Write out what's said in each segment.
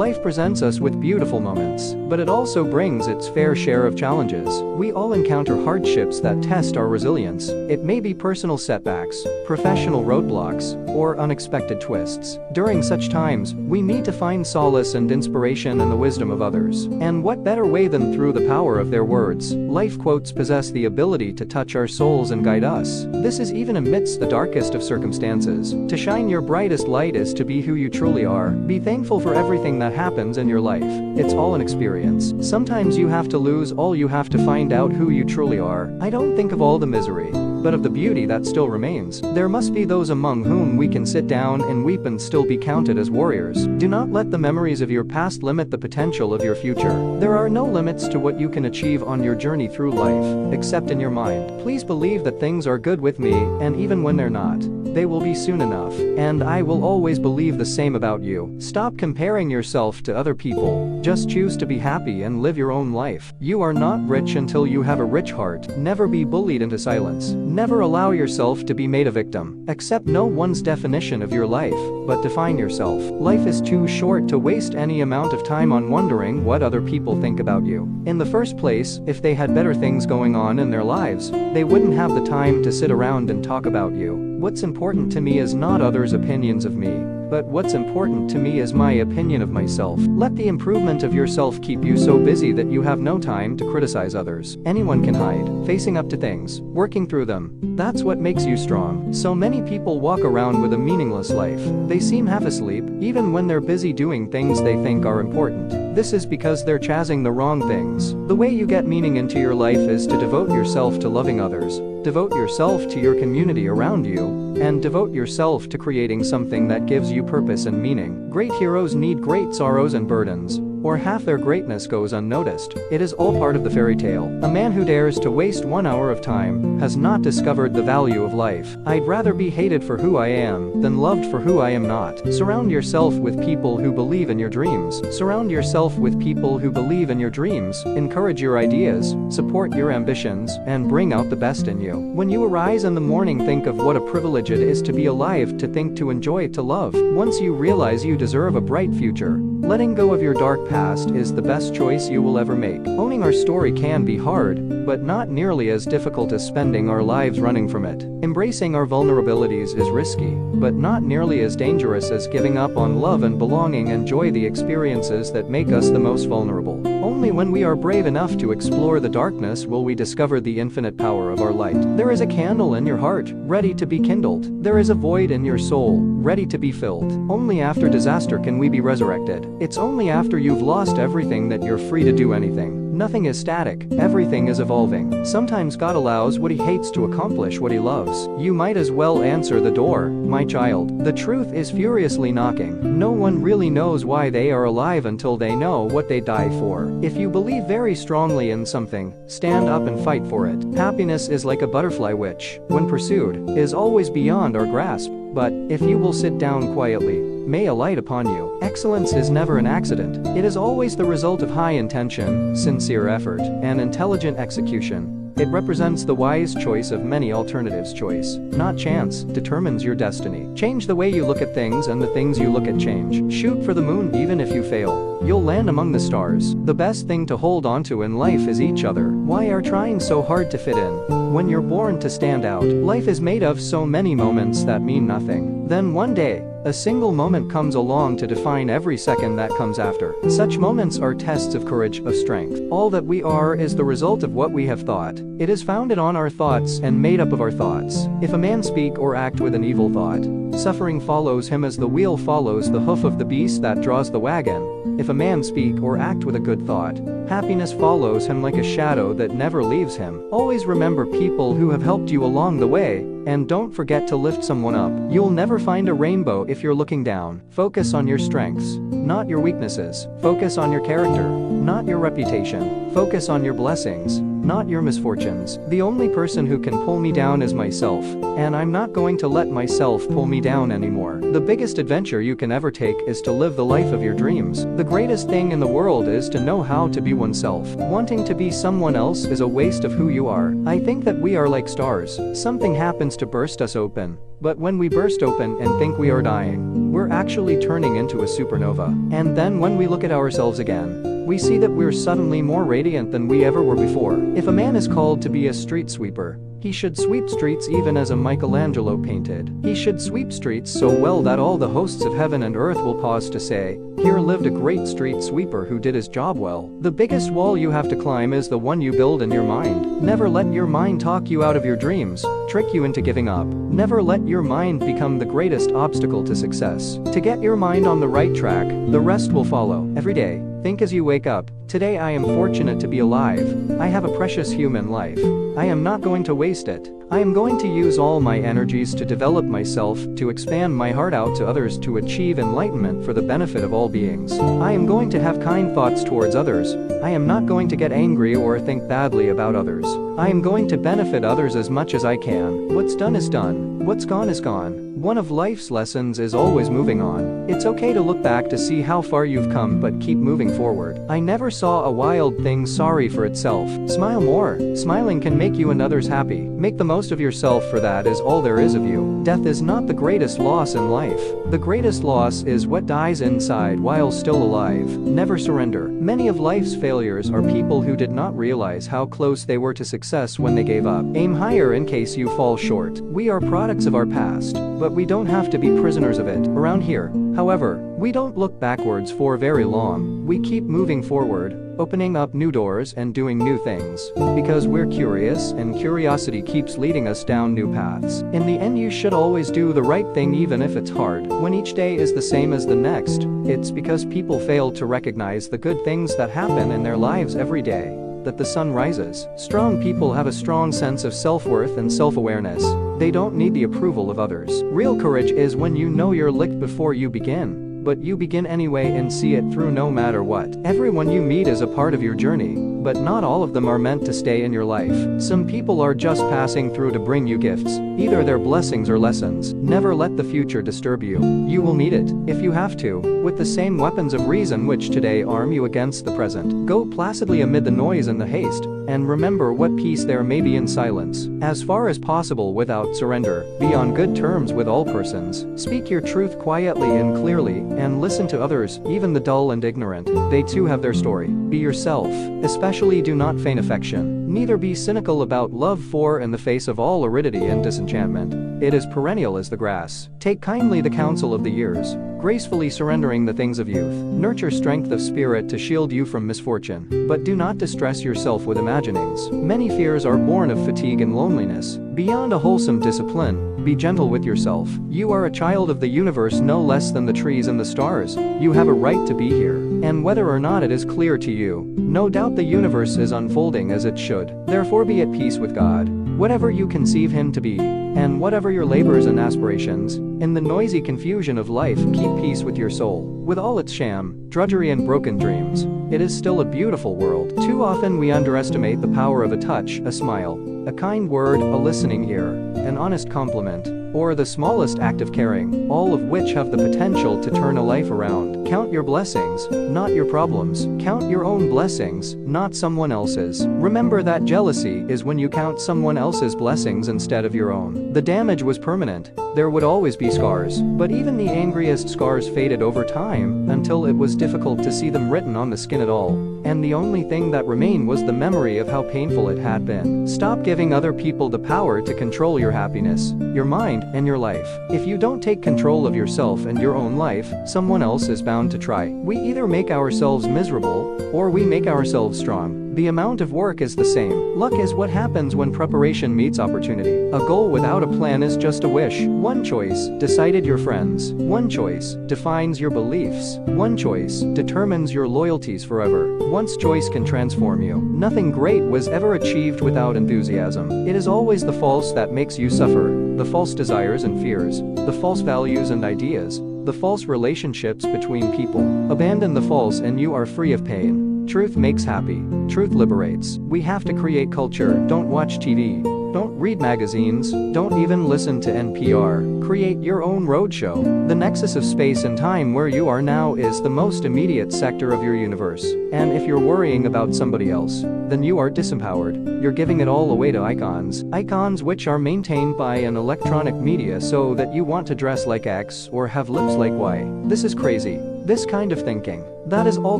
Life presents us with beautiful moments, but it also brings its fair share of challenges. We all encounter hardships that test our resilience. It may be personal setbacks, professional roadblocks, or unexpected twists. During such times, we need to find solace and inspiration in the wisdom of others. And what better way than through the power of their words? Life quotes possess the ability to touch our souls and guide us. This is even amidst the darkest of circumstances. To shine your brightest light is to be who you truly are. Be thankful for everything that happens in your life. It's all an experience. Sometimes you have to lose all you have to find out who you truly are. I don't think of all the misery, but of the beauty that still remains. There must be those among whom we can sit down and weep and still be counted as warriors. Do not let the memories of your past limit the potential of your future. There are no limits to what you can achieve on your journey through life, except in your mind. Please believe that things are good with me, and even when they're not, they will be soon enough. And I will always believe the same about you. Stop comparing yourself to other people. Just choose to be happy and live your own life. You are not rich until you have a rich heart. Never be bullied into silence. Never allow yourself to be made a victim. Accept no one's definition of your life, but define yourself. Life is too short to waste any amount of time on wondering what other people think about you. In the first place, if they had better things going on in their lives, they wouldn't have the time to sit around and talk about you. What's important to me is not others' opinions of me, but what's important to me is my opinion of myself. Let the improvement of yourself keep you so busy that you have no time to criticize others. Anyone can hide, facing up to things, working through them. That's what makes you strong. So many people walk around with a meaningless life. They seem half asleep, even when they're busy doing things they think are important. This is because they're chasing the wrong things. The way you get meaning into your life is to devote yourself to loving others, devote yourself to your community around you, and devote yourself to creating something that gives you purpose and meaning. Great heroes need great sorrows and burdens, or half their greatness goes unnoticed. It is all part of the fairy tale. A man who dares to waste 1 hour of time has not discovered the value of life. I'd rather be hated for who I am than loved for who I am not. Surround yourself with people who believe in your dreams. Surround yourself with people who believe in your dreams. Encourage your ideas, support your ambitions, and bring out the best in you. When you arise in the morning, think of what a privilege it is to be alive, to think, to enjoy, to love. Once you realize you deserve a bright future, letting go of your dark past is the best choice you will ever make. Owning our story can be hard, but not nearly as difficult as spending our lives running from it. Embracing our vulnerabilities is risky, but not nearly as dangerous as giving up on love and belonging. Enjoy the experiences that make us the most vulnerable. Only when we are brave enough to explore the darkness will we discover the infinite power of our light. There is a candle in your heart, ready to be kindled. There is a void in your soul, ready to be filled. Only after disaster can we be resurrected. It's only after you've lost everything that you're free to do anything. Nothing is static, everything is evolving. Sometimes God allows what he hates to accomplish what he loves. You might as well answer the door, my child. The truth is furiously knocking. No one really knows why they are alive until they know what they die for. If you believe very strongly in something, stand up and fight for it. Happiness is like a butterfly which, when pursued, is always beyond our grasp. But, if you will sit down quietly, may alight upon you. Excellence is never an accident. It is always the result of high intention, sincere effort, and intelligent execution. It represents the wise choice of many alternatives. Choice, not chance, determines your destiny. Change the way you look at things and the things you look at change. Shoot for the moon even if you fail. You'll land among the stars. The best thing to hold onto in life is each other. Why are trying so hard to fit in? When you're born to stand out, life is made of so many moments that mean nothing. Then one day, a single moment comes along to define every second that comes after. Such moments are tests of courage, of strength. All that we are is the result of what we have thought. It is founded on our thoughts and made up of our thoughts. If a man speak or act with an evil thought, suffering follows him as the wheel follows the hoof of the beast that draws the wagon. If a man speak or act with a good thought, happiness follows him like a shadow that never leaves him. Always remember people who have helped you along the way, and don't forget to lift someone up. You'll never find a rainbow if you're looking down. Focus on your strengths, not your weaknesses. Focus on your character, not your reputation. Focus on your blessings, not your misfortunes. The only person who can pull me down is myself, and I'm not going to let myself pull me down anymore. The biggest adventure you can ever take is to live the life of your dreams. The greatest thing in the world is to know how to be oneself. Wanting to be someone else is a waste of who you are. I think that we are like stars. Something happens to burst us open. But when we burst open and think we are dying, we're actually turning into a supernova. And then when we look at ourselves again, we see that we're suddenly more radiant than we ever were before. If a man is called to be a street sweeper, he should sweep streets even as a Michelangelo painted. He should sweep streets so well that all the hosts of heaven and earth will pause to say, "Here lived a great street sweeper who did his job well." The biggest wall you have to climb is the one you build in your mind. Never let your mind talk you out of your dreams, trick you into giving up. Never let your mind become the greatest obstacle to success. To get your mind on the right track, the rest will follow. Every day, think as you wake up, "Today I am fortunate to be alive. I have a precious human life. I am not going to waste it. I am going to use all my energies to develop myself, to expand my heart out to others, to achieve enlightenment for the benefit of all beings. I am going to have kind thoughts towards others. I am not going to get angry or think badly about others. I am going to benefit others as much as I can. What's done is done. What's gone is gone." One of life's lessons is always moving on. It's okay to look back to see how far you've come, but keep moving forward. I never saw a wild thing sorry for itself. Smile more. Smiling can make you and others happy. Make the most of yourself, for that is all there is of you. Death is not the greatest loss in life. The greatest loss is what dies inside while still alive. Never surrender. Many of life's failures are people who did not realize how close they were to success when they gave up. Aim higher in case you fall short. We are products of our past, but we don't have to be prisoners of it. Around here, however, we don't look backwards for very long. We keep moving forward, opening up new doors and doing new things. Because we're curious, and curiosity keeps leading us down new paths. In the end, you should always do the right thing even if it's hard. When each day is the same as the next, it's because people fail to recognize the good things that happen in their lives every day that the sun rises. Strong people have a strong sense of self-worth and self-awareness. They don't need the approval of others. Real courage is when you know you're licked before you begin, but you begin anyway and see it through no matter what. Everyone you meet is a part of your journey, but not all of them are meant to stay in your life. Some people are just passing through to bring you gifts, either their blessings or lessons. Never let the future disturb you. You will need it, if you have to, with the same weapons of reason which today arm you against the present. Go placidly amid the noise and the haste, and remember what peace there may be in silence. As far as possible without surrender, be on good terms with all persons. Speak your truth quietly and clearly, and listen to others, even the dull and ignorant. They too have their story. Be yourself. Especially do not feign affection. Neither be cynical about love, for in the face of all aridity and disenchantment, it is perennial as the grass. Take kindly the counsel of the years, gracefully surrendering the things of youth. Nurture strength of spirit to shield you from misfortune, but do not distress yourself with imaginings. Many fears are born of fatigue and loneliness. Beyond a wholesome discipline, be gentle with yourself. You are a child of the universe no less than the trees and the stars. You have a right to be here. And whether or not it is clear to you, no doubt the universe is unfolding as it should. Therefore be at peace with God, whatever you conceive Him to be, and whatever your labors and aspirations. In the noisy confusion of life, keep peace with your soul. With all its sham, drudgery and broken dreams, it is still a beautiful world. Too often we underestimate the power of a touch, a smile, a kind word, a listening ear, an honest compliment, or the smallest act of caring, all of which have the potential to turn a life around. Count your blessings, not your problems. Count your own blessings, not someone else's. Remember that jealousy is when you count someone else's blessings instead of your own. The damage was permanent. There would always be scars, but even the angriest scars faded over time, until it was difficult to see them written on the skin at all. And the only thing that remained was the memory of how painful it had been. Stop giving other people the power to control your happiness, your mind, and your life. If you don't take control of yourself and your own life, someone else is bound to try. We either make ourselves miserable, or we make ourselves strong. The amount of work is the same. Luck is what happens when preparation meets opportunity. A goal without a plan is just a wish. One choice decided your friends. One choice defines your beliefs. One choice determines your loyalties forever. One's choice can transform you. Nothing great was ever achieved without enthusiasm. It is always the false that makes you suffer. The false desires and fears, the false values and ideas, the false relationships between people. Abandon the false and you are free of pain. Truth makes happy. Truth liberates. We have to create culture. Don't watch TV. Don't read magazines, don't even listen to NPR. Create your own roadshow. The nexus of space and time where you are now is the most immediate sector of your universe. And if you're worrying about somebody else, then you are disempowered. You're giving it all away to icons. Icons which are maintained by an electronic media so that you want to dress like X or have lips like Y. This is crazy. This kind of thinking. That is all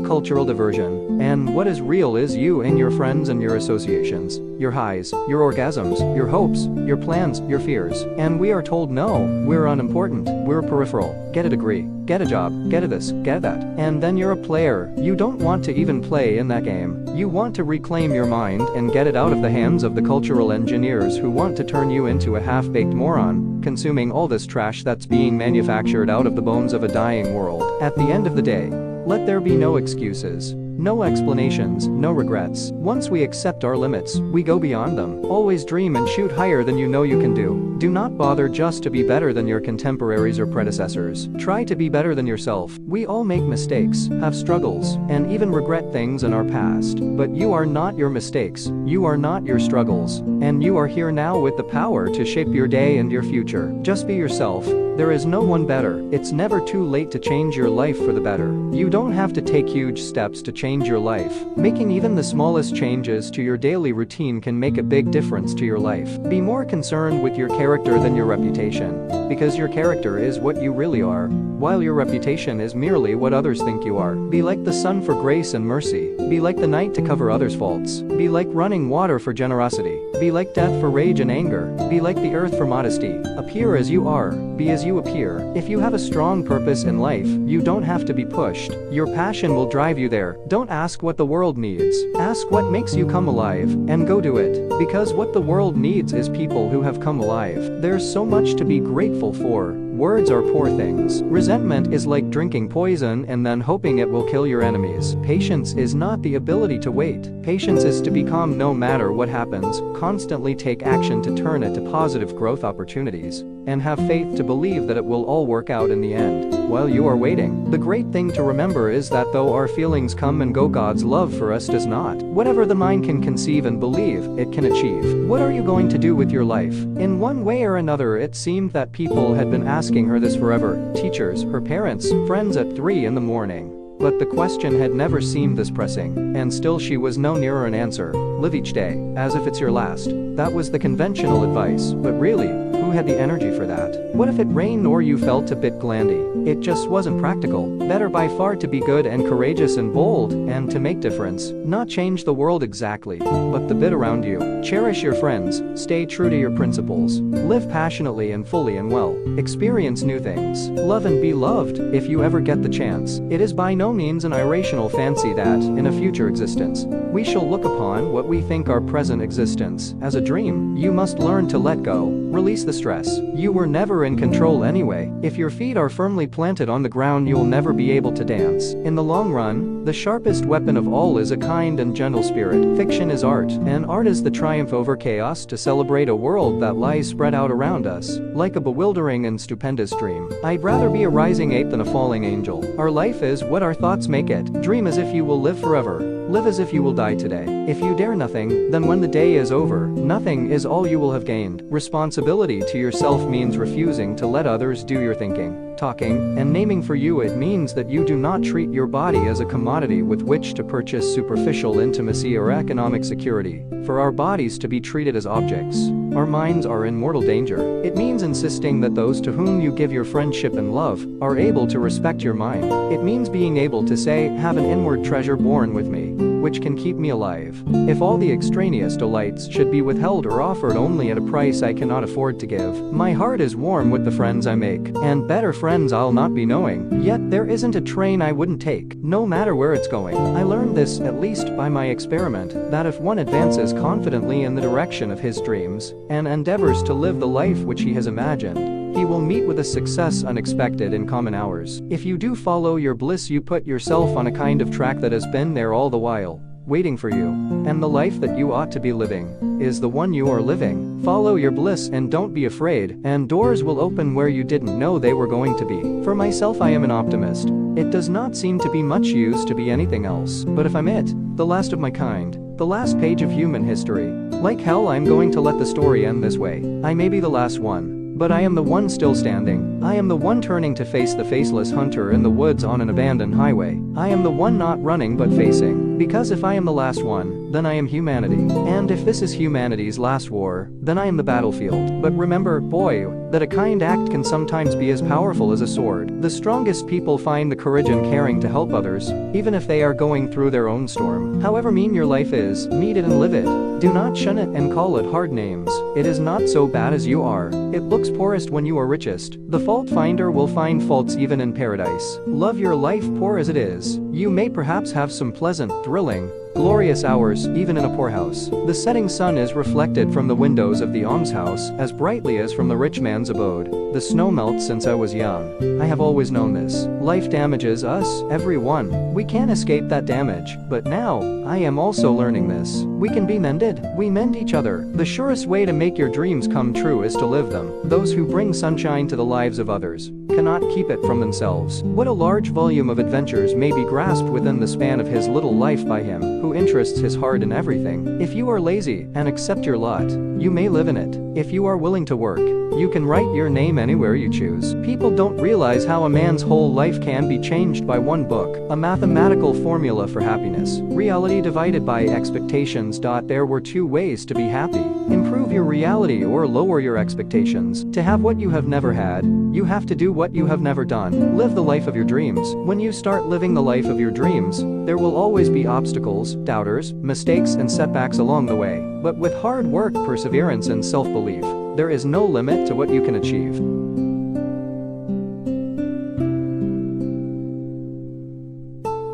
cultural diversion. And what is real is you and your friends and your associations. Your highs, your orgasms, your hopes, your plans, your fears. And we are told no, we're unimportant, we're peripheral. Get a degree, get a job, get a this, get that. And then you're a player. You don't want to even play in that game. You want to reclaim your mind and get it out of the hands of the cultural engineers who want to turn you into a half-baked moron, consuming all this trash that's being manufactured out of the bones of a dying world. At the end of the day, let there be no excuses. No explanations, no regrets. Once we accept our limits, we go beyond them. Always dream and shoot higher than you know you can do. Do not bother just to be better than your contemporaries or predecessors. Try to be better than yourself. We all make mistakes, have struggles, and even regret things in our past. But you are not your mistakes. You are not your struggles. And you are here now with the power to shape your day and your future. Just be yourself. There is no one better. It's never too late to change your life for the better. You don't have to take huge steps to change your life. Making even the smallest changes to your daily routine can make a big difference to your life. Be more concerned with your character than your reputation. Because your character is what you really are, while your reputation is merely what others think you are. Be like the sun for grace and mercy. Be like the night to cover others' faults. Be like running water for generosity. Be like death for rage and anger. Be like the earth for modesty. Appear as you are. Be as you appear. If you have a strong purpose in life, you don't have to be pushed. Your passion will drive you there. Don't ask what the world needs. Ask what makes you come alive, and go do it. Because what the world needs is people who have come alive. There's so much to be grateful for. Words are poor things. Resentment is like drinking poison and then hoping it will kill your enemies. Patience is not the ability to wait. Patience is to be calm no matter what happens, constantly take action to turn it to positive growth opportunities, and have faith to believe that it will all work out in the end. While you are waiting, the great thing to remember is that though our feelings come and go, God's love for us does not. Whatever the mind can conceive and believe, it can achieve. What are you going to do with your life? In one way or another, it seemed that people had been asking her this forever. Teachers, her parents, friends at 3 in the morning. But the question had never seemed this pressing, and still she was no nearer an answer. Live each day as if it's your last. That was the conventional advice, but really, who had the energy for that? What if it rained or you felt a bit glandy? It just wasn't practical. Better by far to be good and courageous and bold, and to make difference. Not change the world exactly, but the bit around you. Cherish your friends, stay true to your principles. Live passionately and fully and well. Experience new things. Love and be loved, if you ever get the chance. It is by no means an irrational fancy that, in a future existence, we shall look upon what we think our present existence as a dream. You must learn to let go. Release the stress. You were never in control anyway. If your feet are firmly planted on the ground, you'll never be able to dance. In the long run, the sharpest weapon of all is a kind and gentle spirit. Fiction is art, and art is the triumph over chaos to celebrate a world that lies spread out around us, like a bewildering and stupendous dream. I'd rather be a rising ape than a falling angel. Our life is what our thoughts make it. Dream as if you will live forever. Live as if you will die today. If you dare nothing, then when the day is over, nothing is all you will have gained. Responsibility to yourself means refusing to let others do your thinking, talking, and naming for you. It means that you do not treat your body as a commodity with which to purchase superficial intimacy or economic security. For our bodies to be treated as objects, our minds are in mortal danger. It means insisting that those to whom you give your friendship and love are able to respect your mind. It means being able to say, have an inward treasure born with me, which can keep me alive. If all the extraneous delights should be withheld or offered only at a price I cannot afford to give, my heart is warm with the friends I make, and better friends I'll not be knowing. Yet there isn't a train I wouldn't take, no matter where it's going. I learned this, at least by my experiment, that if one advances confidently in the direction of his dreams, and endeavors to live the life which he has imagined, he will meet with a success unexpected in common hours. If you do follow your bliss, you put yourself on a kind of track that has been there all the while, waiting for you. And the life that you ought to be living is the one you are living. Follow your bliss and don't be afraid, and doors will open where you didn't know they were going to be. For myself, I am an optimist. It does not seem to be much use to be anything else, but if I'm it, the last of my kind, the last page of human history, like hell I'm going to let the story end this way. I may be the last one, but I am the one still standing. I am the one turning to face the faceless hunter in the woods on an abandoned highway. I am the one not running but facing. Because if I am the last one, then I am humanity. And if this is humanity's last war, then I am the battlefield. But remember, boy, that a kind act can sometimes be as powerful as a sword. The strongest people find the courage in caring to help others, even if they are going through their own storm. However mean your life is, meet it and live it. Do not shun it and call it hard names. It is not so bad as you are. It looks poorest when you are richest. The fault finder will find faults even in paradise. Love your life poor as it is. You may perhaps have some pleasant, thrilling, glorious hours, even in a poorhouse. The setting sun is reflected from the windows of the almshouse as brightly as from the rich man's abode. The snow melts since I was young. I have always known this. Life damages us, everyone. We can't escape that damage. But now, I am also learning this. We can be mended. We mend each other. The surest way to make your dreams come true is to live them. Those who bring sunshine to the lives of others cannot keep it from themselves. What a large volume of adventures may be grasped within the span of his little life by him who interests his heart in everything. If you are lazy and accept your lot, you may live in it. If you are willing to work, you can write your name anywhere you choose. People don't realize how a man's whole life can be changed by one book, a mathematical formula for happiness. Reality divided by expectations. There were two ways to be happy. Improve your reality or lower your expectations. To have what you have never had, you have to do what you have never done. Live the life of your dreams. When you start living the life of your dreams, there will always be obstacles, doubters, mistakes and setbacks along the way. But with hard work, perseverance and self-belief, there is no limit to what you can achieve.